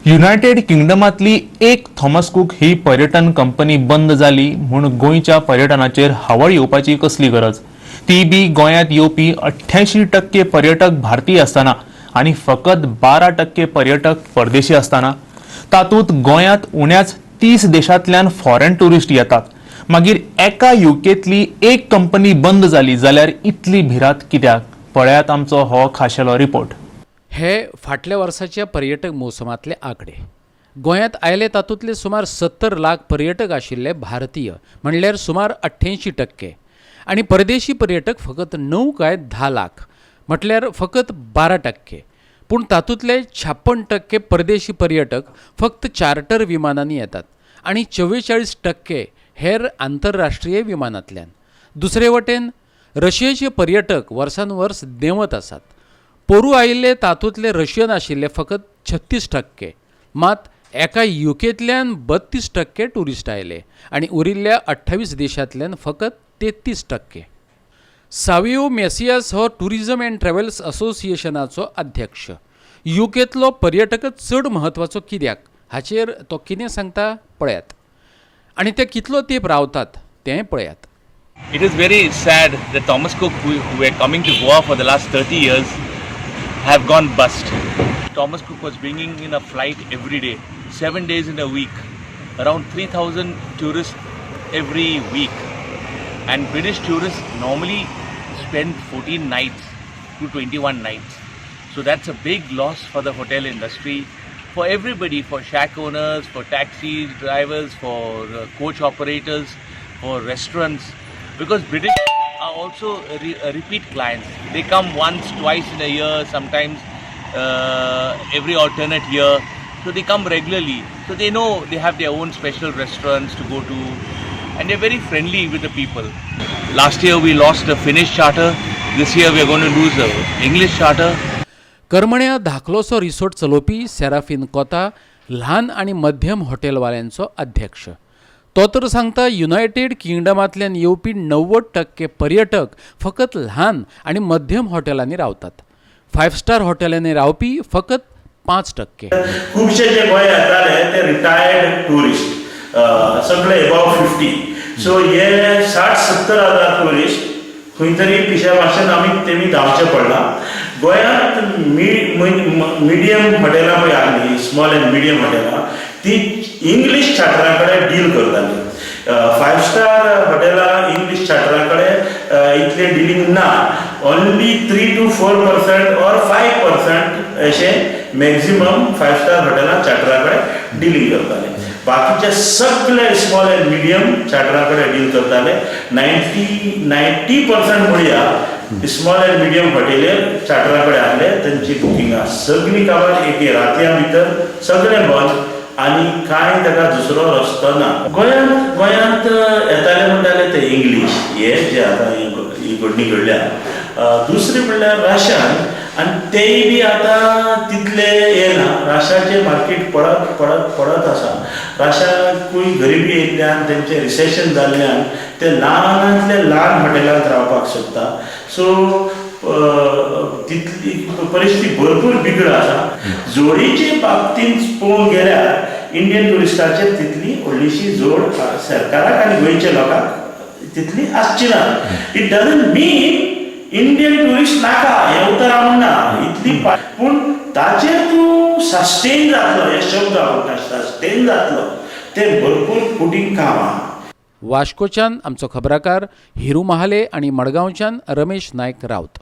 United किंगडमातली एक Thomas cook ही पर्यटन company बंद झाली म्हणून गोंयच्या पर्यटनाचेर हावळ येवपाची कसली गरज। ती बी गोंयांत येवपी 88% पर्यटक भारतीय असताना आणि फकत 12% पर्यटक परदेशी असताना। तातूंत गोंयांत उण्याच 30 देशांतल्यान फॉरेन टुरिस्ट येतात। मागीर एका यूकेतली एक कंपनी बंद झाली जाल्यार इतली भिरांत कित्याक? पळयात आमचो हो खाशेलो रिपोर्ट। हे फाटल्या वर्साच्या पर्यटक मोसमातले आंकडे। गोंयांत आयले तातूंतले सुमार 70 लाख पर्यटक आशिल्ले भारतीय म्हणल्यार सुमार 88%, आणि परदेशी पर्यटक फकत 9 काय 10 लाख म्हटल्यार फकत 12%। पूण तातूंतले 56% परदेशी पर्यटक फक्त चार्टर विमानांनी येतात आणि 44% हेर आंतरराष्ट्रीय विमानांतल्यान। दुसरे वटेन रशियाचे पर्यटक वर्सान वर्स देंवत आसात। पोरू आयिल्ले तातूंतले रशियन आशिल्ले फकत 36%, मात एका यूकेतल्यान 32% टुरिस्ट आयले आणि उरिल्ल्या 28 देशांतल्यान फकत 33%। सावियो मेसियास हो टुरिझम अँड ट्रॅव्हल्स असोसिएशनाचो अध्यक्ष। यूकेतलो पर्यटकच चड म्हत्वाचो कित्याक हाचेर तो कितें सांगता पळयात, आणि ते कितलो तेंप रावतात तें पळयात। It is very sad that Thomas Cook, who were coming to Goa for the last 30 years, have gone bust. Thomas Cook was bringing in a flight every day, 7 days in a week, around 3,000 tourists every week. And British tourists normally spend 14 nights to 21 nights. So that's a big loss for the hotel industry, for everybody, for shack owners, for taxi drivers, for coach operators, for restaurants. Because British are also repeat clients. They come once, twice in a year, sometimes every alternate year. So they come regularly. So they know they have their own special restaurants to go to, and they're very friendly with the people. Last year we lost a Finnish charter. This year we are going to lose a English charter. करमण्या धाकलोसो resort चलोवपी सेराफीन कोता ल्हान आणि मध्यम हॉटेलवाल्यांचो अध्यक्ष। तो तर सांगता युनायटेड किंगडमांतल्यान येवपी 90% पर्यटक फकत ल्हान आणि मध्यम हॉटेलांनी रावतात। 5 स्टार हॉटेलांनी रावपी फकत 5%। खुबशे जे गोंय येताले ते रिटायर्ड टुरिस्ट, सगळे अबाव 50। सो हे 60-70 हजार टुरिस्ट खंय तरी पिशा भाशेन तेमी धांवचे पडला। गोंयांत मिडियम हॉटेलां पळय आसली, स्मॉल एंड मिडियम हॉटेलां, ती इंग्लीश चार्टरा कडेन डील करताली। 5 स्टार हॉटेलां इंग्लीश चार्टरा कडेन इतले डिलींग ना। ओन्ली 3 to 4% or 5% अशे मॅक्झिमम 5 स्टार हॉटेलां चार्टरा कडेन डिलींग करताले। बाकीचे सगळे स्मॉल एंड मिडियम चार्टरा कडेन डील करताले। 90% म्हणया स्मॉल एंड मिडियम हॉटेलेर चार्टरा कडेन आसले, तांची बुकिंगां सगळीं काबार एक रातया भितर सगळें बंद, आनी कांय ताका दुसरो रस्तो ना। गोंयांत येताले म्हणटाले ते इंग्लीश, हे जे आतां ही घडणी घडल्या। दुसरें म्हणल्यार राशन, आनी तेय बी आतां तितले येना। राशाचें मार्केट पडत आसा। राशांकूय गरिबी येयल्ल्यान, तेंचें रिसेशन जाल्ल्यान ते ल्हानांतल्या ल्हान हॉटेलांत रावपाक सोदता। सो तितली परिस्थिती भरपूर बिगड आसा। जोडीचे बाबतींत पळोवंक गेल्यार इंडियन टुरिस्टाचेर तितली व्हडलीशी जोड सरकाराक आनी गोंयच्या लोकांक तितली आसची ना। It doesn't mean Indian tourist नाका, हें उतर हांव म्हणना इतली, पूण ताचेर तूं सस्टेन जातलो, हे शब्द आवडटा, सस्टेन जातलो, तें भरपूर कुटींग काम आहा। वास्कोच्यान आमचो खबराकार हिरू महाले आणि मडगांवच्यान रमेश नायक रावत।